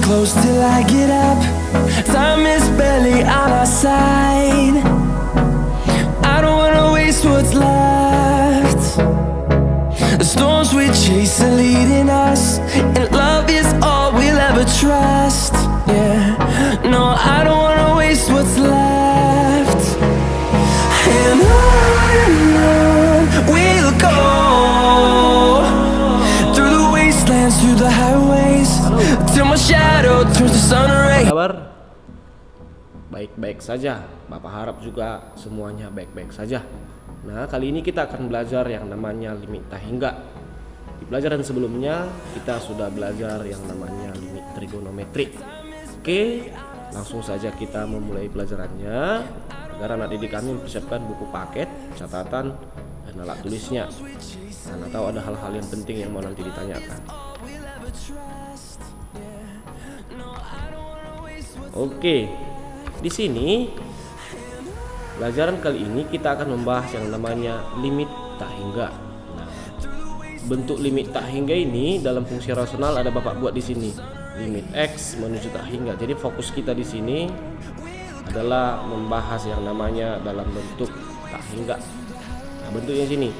close till I get up. Time is barely on our side. I don't wanna waste what's left. The storms we chase are leading us, and love is all we'll ever trust. Yeah, no, I don't wanna waste what's left. And on we'll go, through the wastelands, through the highways, till my shadow turns to sun rays. Kabar? Baik-baik saja. Bapak harap juga semuanya baik-baik saja. Nah, kali ini kita akan belajar yang namanya limit tak hingga. Di pelajaran sebelumnya kita sudah belajar yang namanya limit trigonometri. Oke, langsung saja kita memulai pelajarannya agar anak didik kami mempersiapkan buku paket, catatan, dan alat tulisnya. Karena tahu ada hal-hal yang penting yang mau nanti ditanyakan. Oke, di sini pelajaran kali ini kita akan membahas yang namanya limit tak hingga. Nah, bentuk limit tak hingga ini dalam fungsi rasional ada Bapak buat di sini. Limit X menuju tak hingga. Jadi fokus kita di sini adalah membahas yang namanya dalam bentuk tak hingga. Nah, bentuknya sini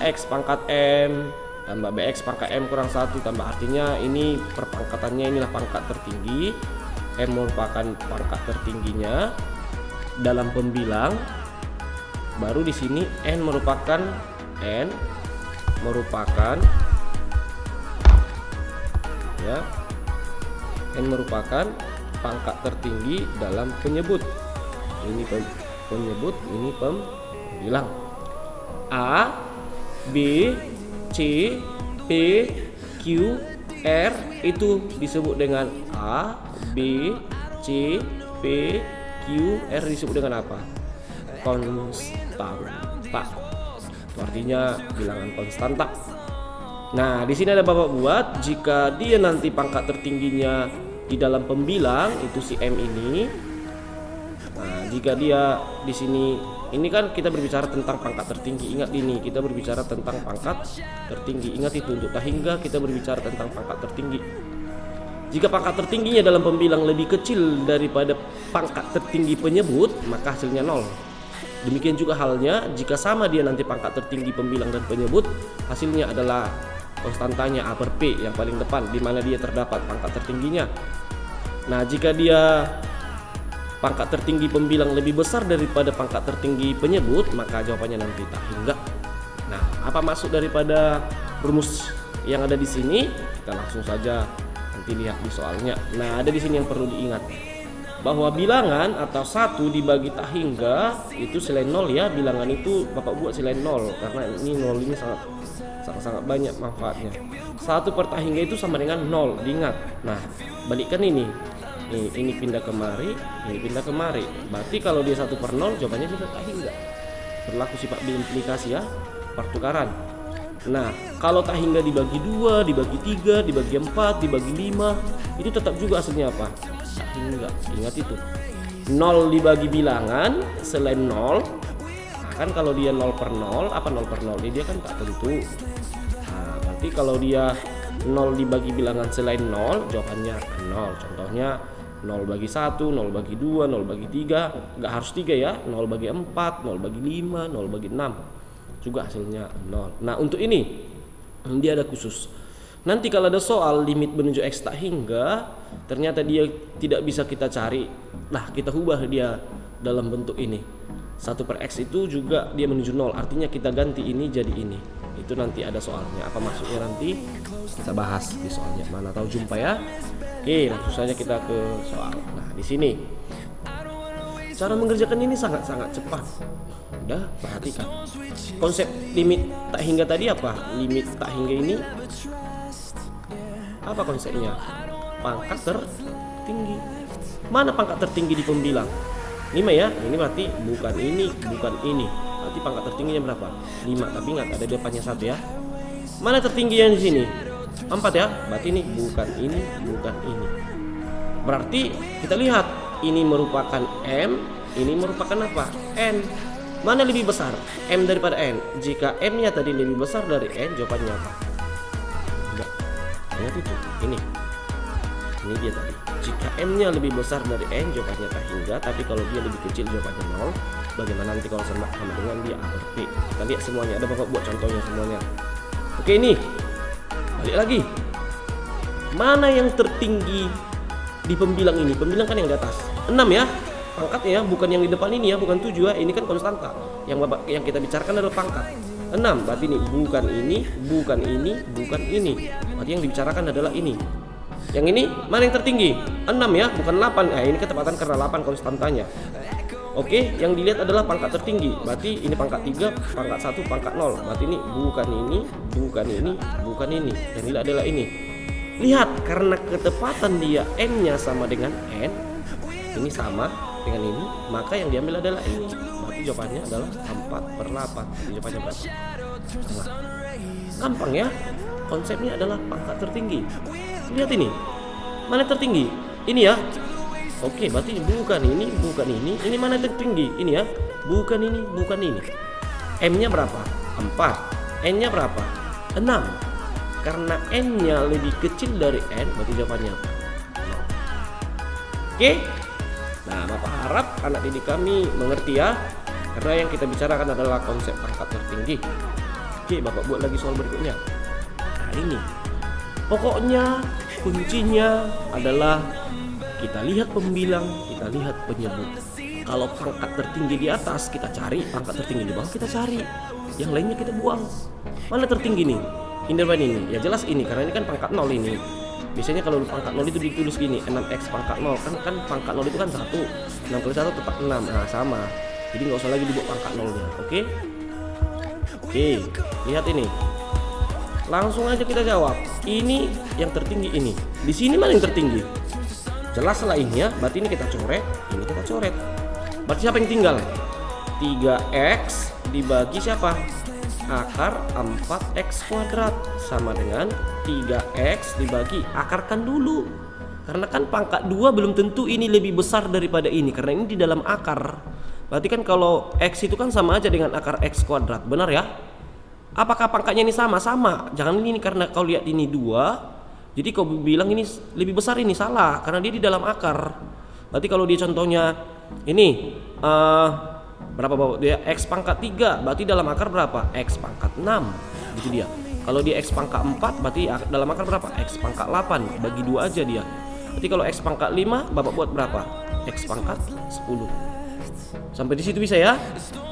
AX pangkat M tambah BX pangkat M kurang 1 tambah, artinya ini perpangkatannya inilah pangkat tertinggi. M merupakan pangkat tertingginya dalam pembilang. Baru di sini N merupakan ya, N merupakan pangkat tertinggi dalam penyebut. Ini penyebut, ini pembilang. A, B, C, P, Q, R itu disebut dengan A, B, C, P, Q, R disebut dengan apa? Konstanta. Itu artinya bilangan konstanta. Nah, di sini ada Bapak buat jika dia nanti pangkat tertingginya di dalam pembilang itu si M ini. Nah, jika dia di sini, ini kan kita berbicara tentang pangkat tertinggi. Ingat ini, kita berbicara tentang pangkat tertinggi. Ingat itu, untuk tak hingga kita berbicara tentang pangkat tertinggi. Jika pangkat tertingginya dalam pembilang lebih kecil daripada pangkat tertinggi penyebut, maka hasilnya 0. Demikian juga halnya jika sama dia nanti pangkat tertinggi pembilang dan penyebut, hasilnya adalah konstantanya A per P yang paling depan, di mana dia terdapat pangkat tertingginya. Nah, jika dia pangkat tertinggi pembilang lebih besar daripada pangkat tertinggi penyebut, maka jawabannya nanti tak hingga. Nah, apa maksud daripada rumus yang ada di sini? Kita langsung saja nanti lihat di soalnya. Nah, ada di sini yang perlu diingat bahwa bilangan atau 1 dibagi tak hingga itu selain 0 ya. Bilangan itu Bapak buat selain 0 karena ini 0 ini sangat banyak manfaatnya. 1 per tak hingga itu sama dengan 0, diingat. Nah, balikkan ini pindah kemari, ini pindah kemari. Berarti kalau dia 1 per 0 jawabannya juga tak hingga. Berlaku sifat biimplikasi ya, pertukaran. Nah, kalau tak hingga dibagi 2, dibagi 3, dibagi 4, dibagi 5, itu tetap juga hasilnya apa? Tak hingga. Ingat itu. 0 dibagi bilangan selain 0. Nah, kan kalau dia 0 per 0, apa 0 per 0? Dia kan tak tentu. Nah, berarti kalau dia 0 dibagi bilangan selain 0, jawabannya 0. Contohnya 0 bagi 1, 0 bagi 2, 0 bagi 3, nggak harus 3 ya. 0 bagi 4, 0 bagi 5, 0 bagi 6. Juga hasilnya 0. Nah, untuk ini dia ada khusus. Nanti kalau ada soal limit menuju X tak hingga, ternyata dia tidak bisa kita cari. Nah, kita ubah dia dalam bentuk ini. 1 per X itu juga dia menuju 0. Artinya kita ganti ini jadi ini. Itu nanti ada soalnya. Apa maksudnya nanti kita bahas di soalnya. Mana tahu jumpa ya. Oke, langsung saja kita ke soal. Nah, di sini cara mengerjakan ini sangat-sangat cepat. Udah, perhatikan. Konsep limit tak hingga tadi apa? Limit tak hingga ini apa konsepnya? Pangkat tertinggi. Mana pangkat tertinggi di pembilang? 5 ya. Ini berarti bukan ini, bukan ini. Berarti pangkat tertingginya berapa? 5. Tapi ingat ada depannya 1 ya. Mana tertinggi yang di sini? 4 ya. Berarti ini bukan ini, bukan ini. Berarti kita lihat ini merupakan M, ini merupakan apa? N. Mana lebih besar? M daripada N. Jika M-nya tadi lebih besar dari N, jawabannya apa? Enggak. Ingat itu. Ini dia tadi. Jika M-nya lebih besar dari N, jawabannya tak hingga. Tapi kalau dia lebih kecil, jawabannya 0. Bagaimana nanti kalau sama dengan dia A per P? Kita lihat semuanya, ada Bapak buat contohnya semuanya. Oke, ini balik lagi. Mana yang tertinggi di pembilang ini? Pembilang kan yang di atas 6 ya, pangkatnya ya, bukan yang di depan ini ya, bukan 7 ya. Ini kan konstanta. Yang kita bicarakan adalah pangkat 6. Berarti ini bukan ini, bukan ini, bukan ini. Berarti yang dibicarakan adalah ini. Yang ini mana yang tertinggi? 6 ya, bukan 8. Nah, ini ketepatan karena 8 konstantanya. Oke, yang dilihat adalah pangkat tertinggi. Berarti ini pangkat 3, pangkat 1, pangkat 0. Berarti ini bukan ini, bukan ini, bukan ini. Yang dilihat adalah ini. Lihat, karena ketepatan dia M-nya sama dengan N, ini sama dengan ini, maka yang diambil adalah ini. Berarti jawabannya adalah 4/8. Jawabannya berapa? Sama. Gampang ya. Konsepnya adalah pangkat tertinggi. Lihat ini. Mana tertinggi? Ini ya. Oke, berarti bukan ini, bukan ini. Ini mana tertinggi? Ini ya. Bukan ini, bukan ini. M-nya berapa? 4. N-nya berapa? 6. Karena N-nya lebih kecil dari N, berarti jawabannya apa? 0. Oke. Nah, Bapak harap anak didik kami mengerti ya. Karena yang kita bicarakan adalah konsep pangkat tertinggi. Oke, Bapak buat lagi soal berikutnya. Nah, ini. Pokoknya kuncinya adalah kita lihat pembilang, kita lihat penyebut. Kalau pangkat tertinggi di atas kita cari, pangkat tertinggi di bawah kita cari. Yang lainnya kita buang. Mana tertinggi nih? Inderman ini. Ya jelas ini karena ini kan pangkat 0 ini. Biasanya kalau pangkat 0 itu ditulis gini, 6x pangkat 0. Kan pangkat 0 itu kan 1. 6 kali 1 tetap 6. Nah, sama. Jadi nggak usah lagi dibuat pangkat 0-nya. Oke? Oke, lihat ini. Langsung aja kita jawab. Ini yang tertinggi ini. Di sini mana yang tertinggi? Jelas lah ini ya. Berarti ini kita coret, ini kita coret. Berarti siapa yang tinggal? 3x dibagi siapa? Akar 4x kuadrat sama dengan 3x dibagi akarkan dulu. Karena kan pangkat 2 belum tentu ini lebih besar daripada ini karena ini di dalam akar. Berarti kan kalau x itu kan sama aja dengan akar x kuadrat. Benar ya? Apakah pangkatnya ini sama? Sama. Jangan ini karena kau lihat ini 2. Jadi kau bilang ini lebih besar, ini salah karena dia di dalam akar. Berarti kalau dia contohnya ini berapa bawa dia x pangkat 3, berarti dalam akar berapa? X pangkat 6. Gitu dia. Kalau dia x pangkat 4, berarti dalam akar berapa? X pangkat 8. Bagi 2 aja dia. Berarti kalau x pangkat 5, Bapak buat berapa? X pangkat 10. Sampai di situ bisa ya?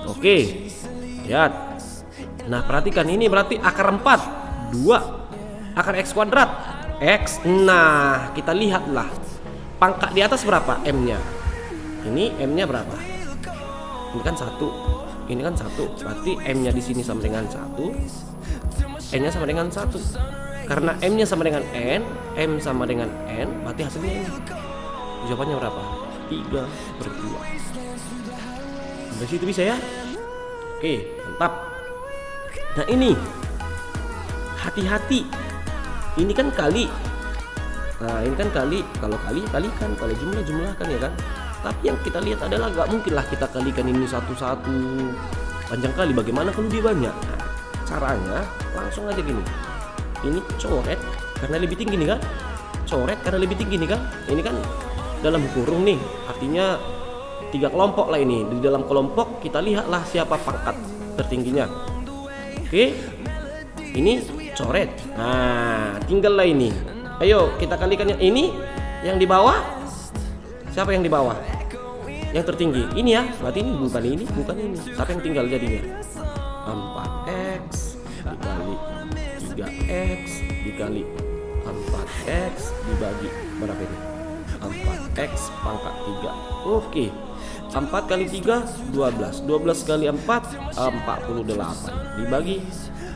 Oke. Lihat. Nah, perhatikan ini berarti akar 4 2 akar x kuadrat x. Nah, kita lihatlah pangkat di atas berapa M-nya. Ini M-nya berapa? Ini kan 1. Ini kan 1. Berarti M-nya di sini sama dengan 1. N-nya sama dengan 1. Karena M-nya sama dengan N, M sama dengan N, berarti hasilnya ini. Jawabannya berapa? 3/2. Sampai situ bisa ya? Oke, mantap. Nah, ini hati-hati. Ini kan kali. Nah, ini kan kali. Kalau kali kalikan, kalau jumlah jumlahkan ya kan. Tapi yang kita lihat adalah gak mungkinlah kita kalikan ini satu-satu panjang kali. Bagaimana kalau dia banyak? Nah, caranya langsung aja gini. Ini coret karena lebih tinggi nih kan. Coret karena lebih tinggi nih kan. Ini kan dalam kurung nih. Artinya 3 kelompok lah ini. Di dalam kelompok kita lihatlah siapa pangkat tertingginya. Oke. Ini coret. Nah, tinggallah ini. Ayo kita kalikan yang ini, yang di bawah. Siapa yang di bawah? Yang tertinggi. Ini ya. Berarti ini bukan ini, bukan ini. Siapa yang tinggal jadinya? 4x dikali 3x dikali 4x dibagi berapa ini? 4x pangkat 3. Oke. 4 kali 3 12. 12 kali 4 48. Dibagi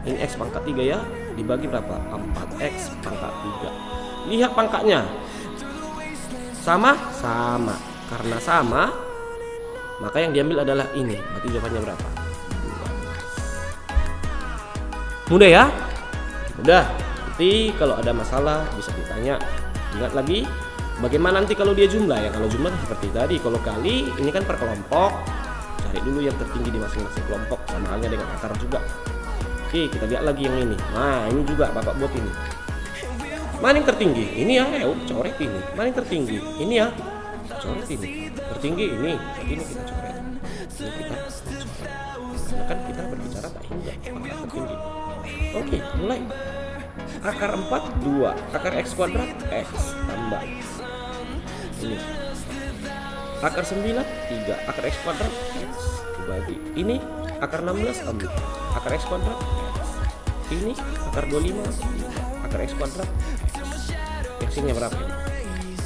ini x pangkat 3 ya. Dibagi berapa? 4x pangkat 3. Lihat pangkatnya. Sama? Sama. Karena sama, maka yang diambil adalah ini. Berarti jawabannya berapa? 12. Mudah ya? Mudah. Nanti kalau ada masalah bisa ditanya. Ingat lagi, bagaimana nanti kalau dia jumlah ya? Kalau jumlah seperti tadi. Kalau kali, ini kan per kelompok. Cari dulu yang tertinggi di masing-masing kelompok. Sama halnya dengan akar juga. Oke, kita lihat lagi yang ini. Nah, ini juga Bapak buat ini. Mana yang tertinggi? Ini ya, coret ini. Mana yang tertinggi? Ini ya, coret ini. Tertinggi ini, jadi ini kita coret. Ini kita coret. Karena kan kita berbicara tak hingga akar tertinggi. Oke, mulai. Akar 4 2, akar x kuadrat x tambah ini. Akar 9 3, akar x kuadrat x dibagi. Ini akar 16 4, akar x kuadrat x. Ini akar 25 akar x kuadrat x. X-nya berapa ini?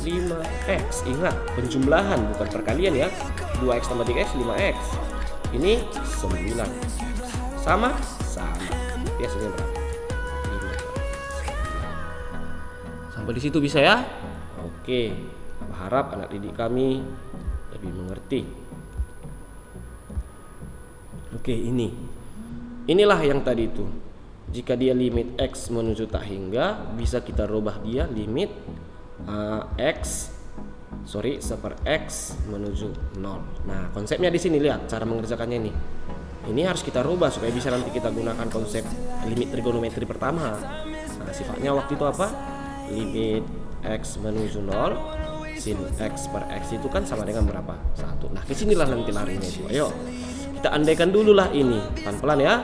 5x. Ingat, penjumlahan bukan perkalian ya. 2x tambah 3x 5x. Ini 9x. Sama? Sama. Biasanya berapa? 5. Sampai di situ bisa ya? Oke. Berharap anak didik kami lebih mengerti. Oke, ini. Inilah yang tadi itu. Jika dia limit x menuju tak hingga, bisa kita rubah dia limit seper x menuju 0. Nah, konsepnya di sini lihat cara mengerjakannya ini. Ini harus kita rubah supaya bisa nanti kita gunakan konsep limit trigonometri pertama. Nah, sifatnya waktu itu apa? Limit x menuju 0 sin x per x itu kan sama dengan berapa? 1. Nah, kesinilah nanti larinya itu. Ayo, kita andaikan dulu lah ini. Pelan-pelan ya.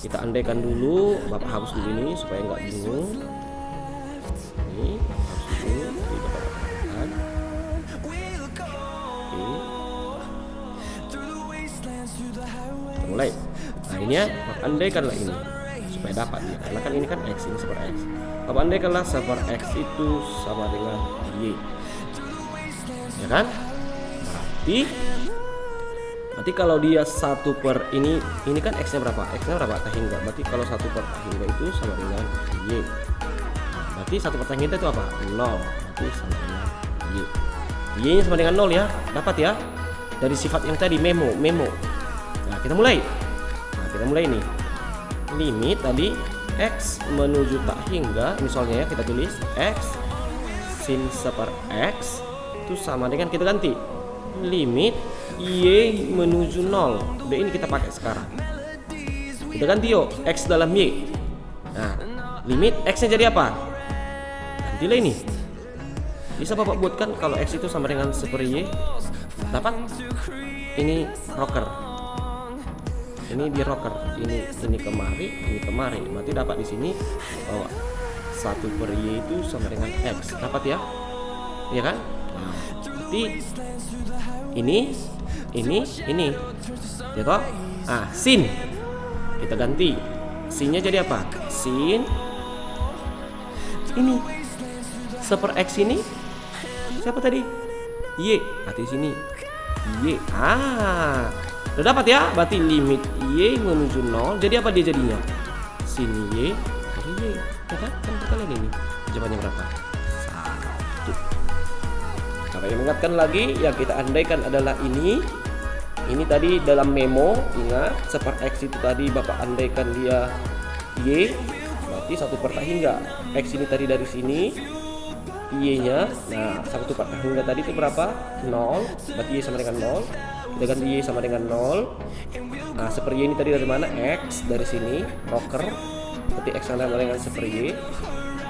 Kita andaikan dulu, Bapak hapus dulu ini supaya nggak bingung. Ini hapus dulu, ini Bapak katakan. Oke. Mulai. Nah ini ya, Bapak andaikanlah ini supaya dapat ya. Karena kan ini kan x, ini seper x. Bapak andaikanlah seper x itu sama dengan y. Ya kan? Berarti kalau dia 1 per ini kan x nya berapa? X nya berapa? Tak hingga. Berarti kalau 1 per tak hingga itu sama dengan y. Berarti 1 per tak hingga itu apa? 0. Berarti sama dengan y. Y nya sama dengan 0 ya. Dapat ya. Dari sifat yang tadi memo. Nah, kita mulai. Nih. Limit tadi x menuju tak hingga. Ini soalnya ya, kita tulis x sin seper x itu sama dengan, kita ganti limit y menuju 0. Udah, ini kita pakai sekarang. Kita ganti yuk x dalam y. Nah, limit x nya jadi apa? Gantilah ini. Bisa Bapak buatkan kalau x itu sama dengan seper y. Dapat? Ini rocker. Ini di rocker. Ini kemari. Berarti dapat di sini bahwa 1 per y itu sama dengan x. Dapat ya? Iya kan? Nah, berarti ini ya toh? Sin kita ganti, sinnya jadi apa? Sin ini seper x ini siapa tadi? Y. Berarti sini y. Udah dapat ya? Berarti limit y menuju 0 jadi apa dia jadinya? Sin y dari y. Ya kan? Kan kalian ini jawabannya berapa? 1. Nah, yang mengingatkan lagi yang kita andaikan adalah ini tadi dalam memo. Ingat, seper x itu tadi Bapak andaikan dia y, berarti 1 per tak hingga. X ini tadi dari sini, y nya, nah 1 per tak hingga tadi itu berapa? 0, berarti y sama dengan 0. Kita ganti y sama dengan 0. Nah, seper y ini tadi dari mana? X dari sini, rocker, berarti x sama dengan seper y.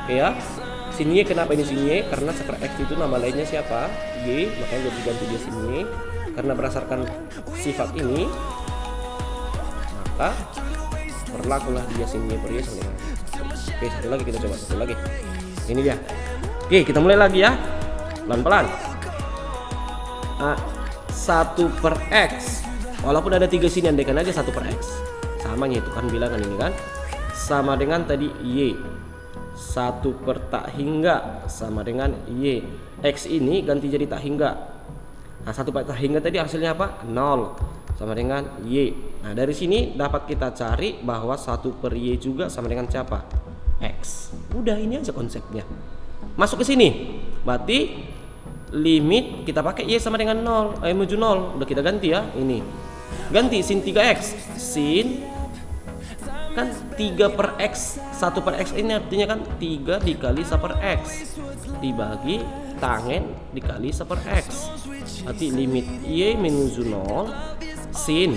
Oke ya. Sin y, kenapa ini sin y? Karena seper x itu nama lainnya siapa? Y, makanya jadi ganti dia sin y. Karena berdasarkan sifat ini, maka berlakulah dia sin y per y sama dengan 1. Oke, satu lagi kita coba, satu lagi. Ini dia. Oke, kita mulai lagi ya. Pelan-pelan. 1 per x. Walaupun ada 3 sini, andaikan aja 1 per x. Samanya itu kan bilangan ini kan. Sama dengan tadi y. 1 per tak hingga sama dengan y. X ini ganti jadi tak hingga. Nah, 1 per tak hingga tadi hasilnya apa? 0 sama dengan y. Nah, dari sini dapat kita cari bahwa 1 per y juga sama dengan siapa? X. Udah, ini aja konsepnya. Masuk ke sini. Berarti limit kita pakai y sama dengan 0, menuju 0. Udah kita ganti ya, ini. Ganti sin 3x. Sin kan 3 per x, 1 per x ini artinya kan 3 dikali 1 per x dibagi tangen dikali 1 per x. Berarti limit y menuju 0 sin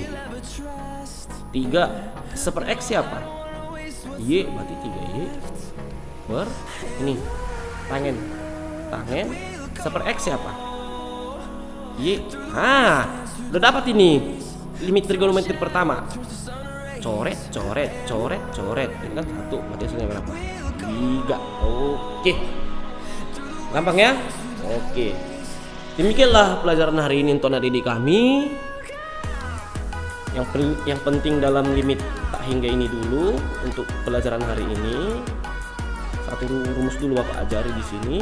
3 1 per x siapa? Y, berarti 3y ini tangen per X siapa? Y. Udah dapat ini limit trigonometri pertama. Coret. Ini kan 1, berarti hasilnya berapa? 3. Oke. Gampang ya? Oke. Demikianlah pelajaran hari ini untuk anak didik kami. Yang penting dalam limit tak hingga ini dulu untuk pelajaran hari ini. Satu rumus dulu Bapak ajari di sini.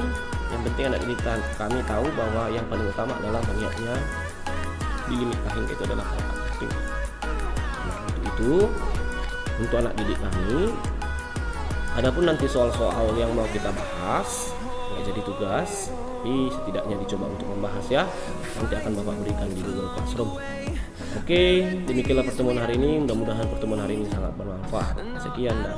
Yang penting anak didik kami tahu bahwa yang paling utama adalah banyaknya di limit tak hingga itu adalah berapa penting. Nah, untuk itu untuk anak didik kami. Adapun nanti soal-soal yang mau kita bahas nggak jadi tugas, tapi setidaknya dicoba untuk membahas ya. Nanti akan Bapak berikan di Google Classroom. Oke, demikianlah pertemuan hari ini. Mudah-mudahan pertemuan hari ini sangat bermanfaat. Sekian dan